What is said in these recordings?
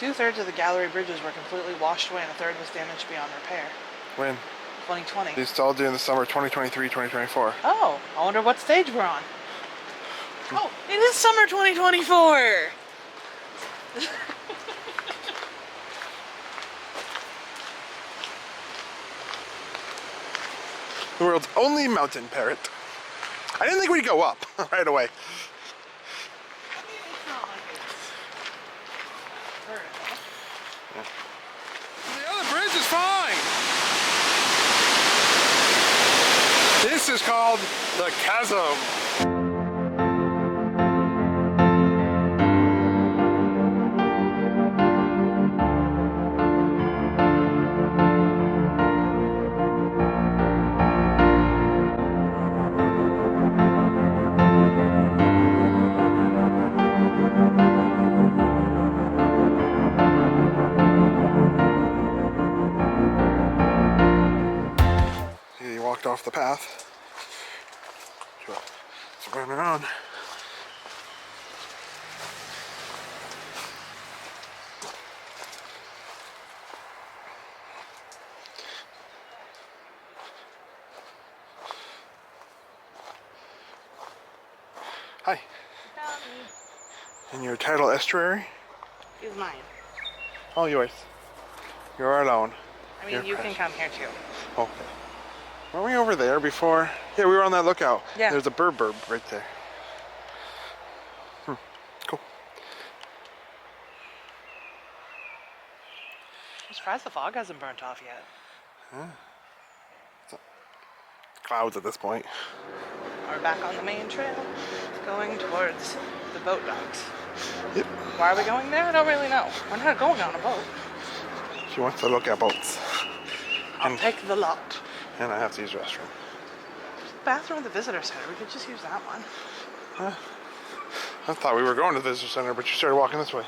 2/3 of the gallery bridges were completely washed away and a third was damaged beyond repair. When? 2020. It's all during the summer 2023, 2024. Oh, I wonder what stage we're on. Oh, it is summer 2024! The world's only mountain parrot. I didn't think we'd go up right away. I mean, it's not like it's vertical. Yeah. The other bridge is fine. This is called the chasm. Off the path. It's running on. Hi. And your tidal estuary? Is mine. All yours. You're alone. I mean, you can come here too. Okay. Weren't we over there before? Yeah, we were on that lookout. Yeah. There's a bird right there. Cool. I'm surprised the fog hasn't burnt off yet. It's clouds at this point. We're back on the main trail, going towards the boat docks. Yep. Why are we going there? I don't really know. We're not going on a boat. She wants to look at boats. I'll take the lot. And I have to use the restroom. Bathroom at the visitor center. We could just use that one. I thought we were going to the visitor center, but you started walking this way.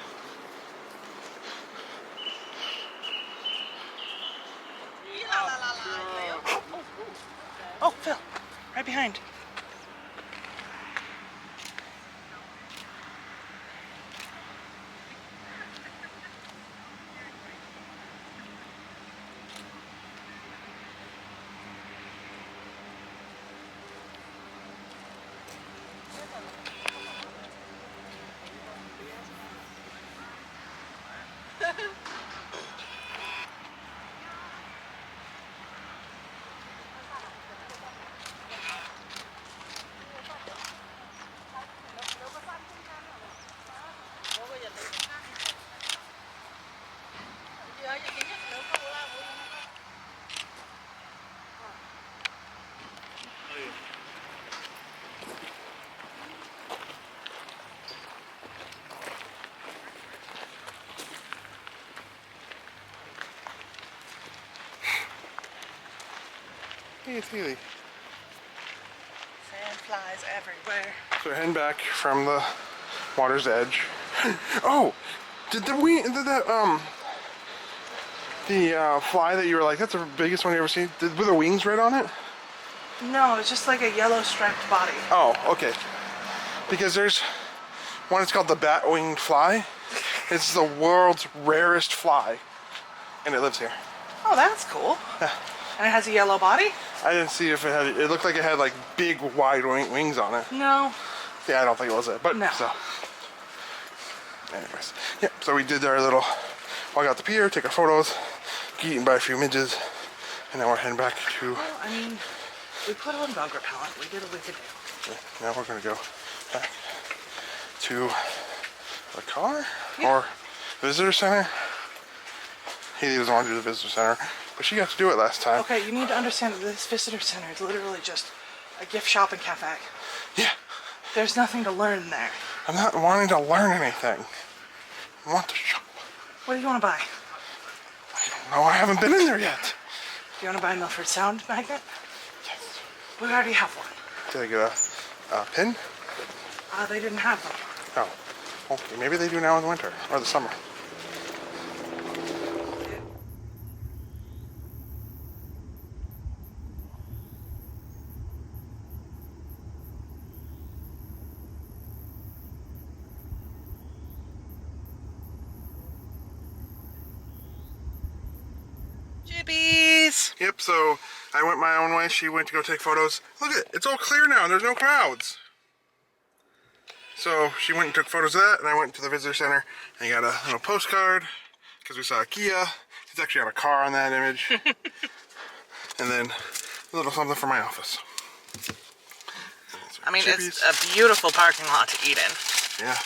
Oh, Phil. Right behind. Hey, it's Haley. Sand flies everywhere. So we're heading back from the water's edge. Oh, did the fly that you were like, that's the biggest one you ever seen? Were the wings red on it? No, it's just like a yellow striped body. Oh, okay. Because there's one, it's called the bat-winged fly. It's the world's rarest fly, and it lives here. Oh, that's cool. Yeah. And it has a yellow body? I didn't see if it had, it looked like it had like big wide wings on it. No. Yeah, I don't think it was it, but no. So. Anyways, yeah, so we did our little walk out the pier, take our photos, get eaten by a few midges, and then we're heading back to... Well, I mean, we put on bug repellent, we did what we could do. Yeah, now we're gonna go back to the car, yeah. Or visitor center. Haley doesn't want to do the visitor center, but she got to do it last time. Okay, you need to understand that this visitor center is literally just a gift shop and cafe. Yeah. There's nothing to learn there. I'm not wanting to learn anything. I want to shop. What do you want to buy? I don't know, I haven't been in there yet. Do you want to buy a Milford South magnet? Yes. We already have one. Did I get a pin? They didn't have them. Oh, okay, maybe they do now in the winter, or the summer. Chippies! Yep, so I went my own way. She went to go take photos. Look at it. It's all clear now. There's no crowds. So she went and took photos of that, and I went to the visitor center and got a little postcard because we saw a Kia. It's actually got a car on that image. And then a little something for my office. I mean, Chippies. it's a beautiful parking lot to eat in. Yeah.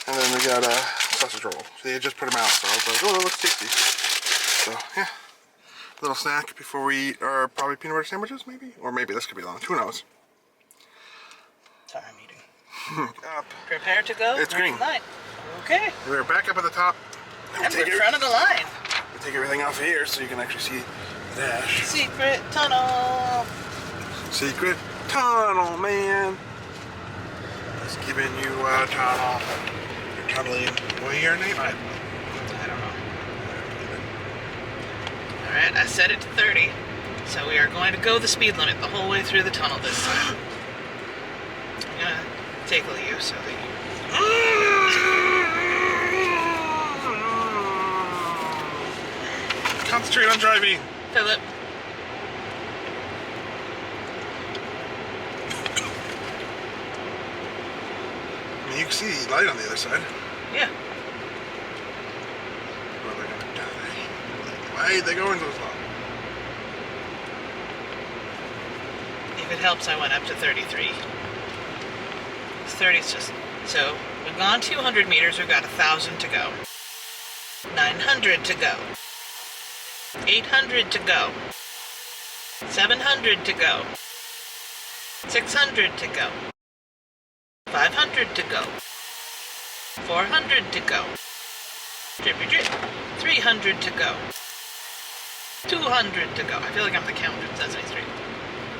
And then we got a sausage roll. So they had just put them out, so I was like, oh, that looks tasty. So, yeah. Little snack before we eat our probably peanut butter sandwiches, maybe? Or maybe this could be lunch. Who knows? Sorry, I'm eating. Up. Prepare to go? It's green. Line. Okay. We're back up at the top. And we're in front of the line. We take everything off of here so you can actually see the dash. Secret tunnel. Secret tunnel, man. It's giving you a tunnel. You're tunneling. What your name? I don't know. Alright, I set it to 30. So we are going to go the speed limit the whole way through the tunnel this time. I'm gonna tickle you so that you Concentrate on driving. Philip. I mean, you can see the light on the other side. Yeah. Or they're gonna die. Why are they going so slow? If it helps, I went up to 33. 30's just... So, we've gone 200 meters, we've got 1,000 to go. 900 to go. 800 to go. 700 to go. 600 to go. 500 to go. 400 to go. Drippy drip. 300 to go. 200 to go. I feel like I'm the counter in Sesame Street.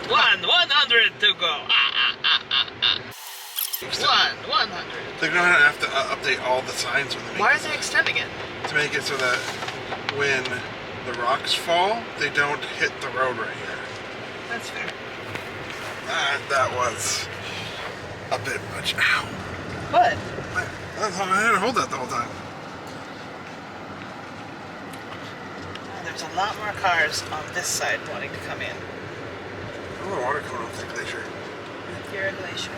100 to go. 100. They're gonna have to update all the signs when they make Why are it they extending it? to make it so that when the rocks fall, they don't hit the road right here. That's fair. That was a bit much. Ow! What? I had to hold that the whole time. There's a lot more cars on this side wanting to come in. Oh, the water coming off the glacier. If you're a glacier.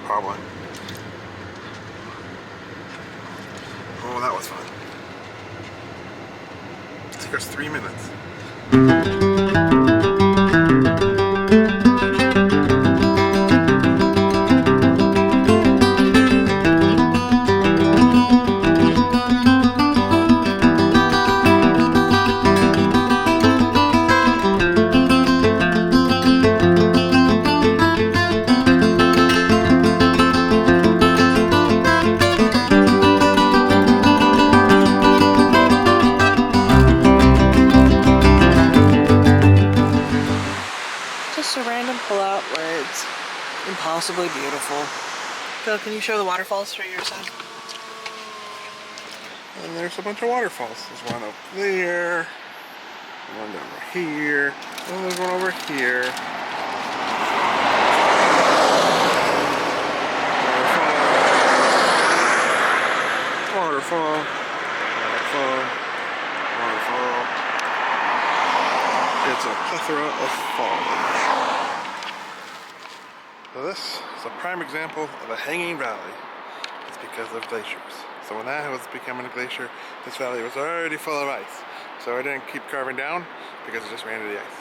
Probably. Oh, that was fun. It took us 3 minutes. Just a random pullout where it's impossibly beautiful. Phil, can you show the waterfalls for your side? And there's a bunch of waterfalls. There's one up there. One over here. Oh, there's one over here. Waterfall. Waterfall. Waterfall. Waterfall. It's a plethora of foliage. So this is a prime example of a hanging valley. It's because of glaciers. So when that was becoming a glacier, this valley was already full of ice. So I didn't keep carving down because it just ran into the ice.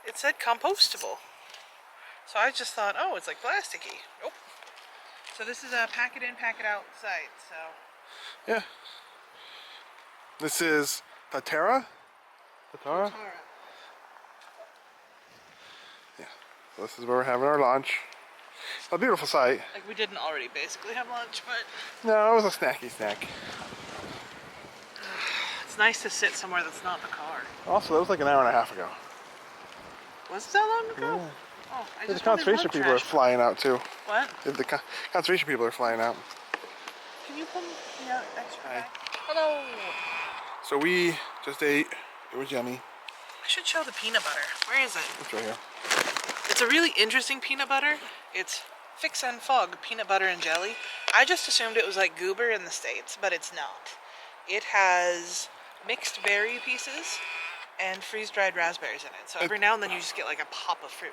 It said compostable. So I just thought, oh, it's like plasticky. Nope. So this is a pack it in, pack it out site. So Yeah. This is Patara? Patara? Yeah. So this is where we're having our lunch. A beautiful sight. Like we didn't already basically have lunch, but No, it was a snacky snack. it's nice to sit somewhere that's not the car. Also, that was like an hour and a half ago. Was it that long ago? Yeah. Oh, I The just conservation people are flying out too. What? The conservation people are flying out. Can you pull me out extra Hi. back? Hello. So we just ate. It was yummy. I should show the peanut butter. Where is it? It's right here. It's a really interesting peanut butter. It's Fix and Fog peanut butter and jelly. I just assumed it was like Goober in the States, but it's not. It has mixed berry pieces and freeze-dried raspberries in it. So every now and then you just get like a pop of fruit.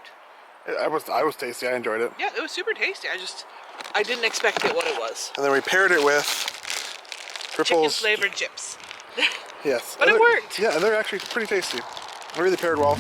I was tasty. I enjoyed it. Yeah, it was super tasty. I didn't expect it what it was. And then we paired it with Ripple's Chicken flavored chips. Yes. But it worked. Yeah, and they're actually pretty tasty. They really paired well.